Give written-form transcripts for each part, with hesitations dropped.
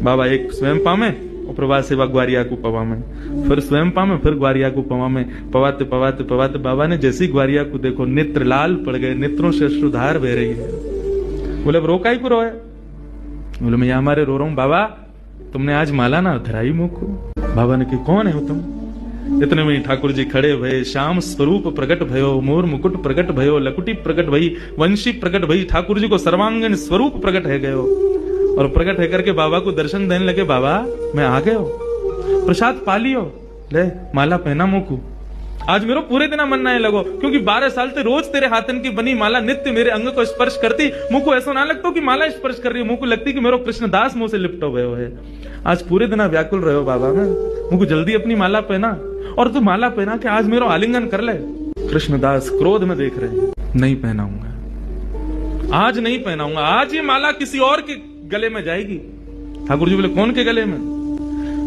बाबा एक स्वयं पामे और प्रभात सेवा ग्वारिया को पवामे, फिर स्वयं पामे, फिर ग्वारिया को पवामे। पवाते पवाते पवाते बाबा ने जैसी ग्वारिया को देखो नेत्र लाल पड़ गए, नेत्रों से अश्रुधार बह रही है। बोले अब रोका ही को रोए? बोले मैं यहाँ हमारे रो रहा हूँ। बाबा तुमने आज माला ना धराई मुख को। बाबा ने कहा कौन है तुम? इतने में ठाकुर जी खड़े भये, श्याम स्वरूप प्रकट भयो, मोर मुकुट प्रकट भयो, लकुटी प्रकट भई, वंशी प्रकट भई। ठाकुर जी को सर्वांगीण स्वरूप प्रकट है गयो और प्रकट है करके बाबा को दर्शन देने लगे। बाबा मैं आ गयो, प्रसाद पा लियो, ले माला पहना मोकू। आज मेरो पूरे दिन मन ना लगो, क्योंकि 12 साल से रोज तेरे हाथन की बनी माला नित्य मेरे अंग को स्पर्श करती। मुझको ऐसा ना लगता कि माला स्पर्श कर रही है, मुझको लगती कि मेरो कृष्णदास मुंह से लिपटो गयो है। आज पूरे दिन व्याकुल रहो बाबा में, मुझको जल्दी अपनी माला पहना, और तू माला पहना के आज मेरो आलिंगन कर ले। कृष्णदास क्रोध में देख रहे हैं, नहीं पहनाऊंगा, आज नहीं पहनाऊंगा, आज ये माला किसी और के गले में जाएगी। ठाकुर जी बोले कौन के गले में?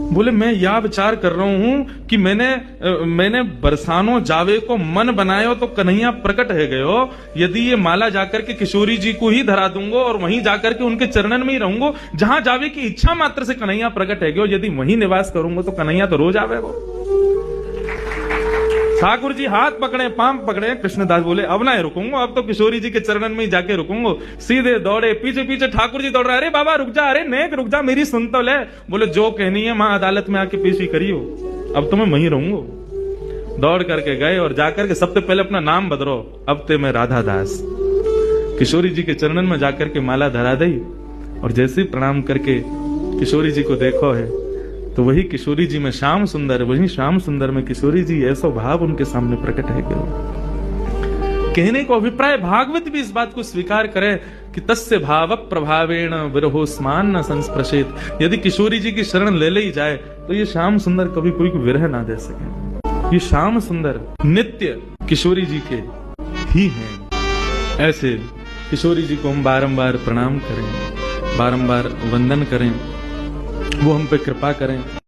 बोले मैं यह विचार कर रहा हूं कि मैंने बरसानो जावे को मन बनायो तो कन्हैया प्रकट है गयो। यदि ये माला जाकर के किशोरी जी को ही धरा दूंगा और वहीं जाकर के उनके चरणन में ही रहूंगा, जहां जावे की इच्छा मात्र से कन्हैया प्रकट है गयो। यदि वहीं निवास करूंगा तो कन्हैया तो रोज आवेगो। ठाकुर जी हाथ पकड़े, पांव पकड़े। कृष्णदास बोले अब ना रुकूंगा, अब तो किशोरी जी के चरणन में ही जाके रुकूंगा। सीधे दौड़े, पीछे पीछे ठाकुर जी दौड़ रहे। अरे बाबा रुक जा, अरे नेक रुक जा, मेरी सुन तो ले। बोले जो कहनी है मां अदालत में आके पेशी करियो, अब तो मैं वहीं रहूंगा। दौड़ करके गए और जाकर के सबसे पहले अपना नाम बदलो, अब ते मैं राधा दास। किशोरी जी के चरणन में जाकर के माला धरा दी और जैसे प्रणाम करके किशोरी जी को देखो है तो वही किशोरी जी में श्याम सुंदर, वही श्याम सुंदर में किशोरी जी, ऐसा भाव उनके सामने प्रकट है गयो। कहने को अभिप्राय भागवत भी इस बात को स्वीकार करे कि तस्य भाव प्रभावेण विरहोस्मान न संस्पृशेत। यदि किशोरी जी की शरण ले ली जाए तो ये श्याम सुंदर कभी कोई को विरह ना दे सके। ये श्याम सुंदर नित्य किशोरी जी के ही हैं। ऐसे किशोरी जी को हम बारंबार प्रणाम करें, बारंबार वंदन करें, वो हम पे कृपा करें।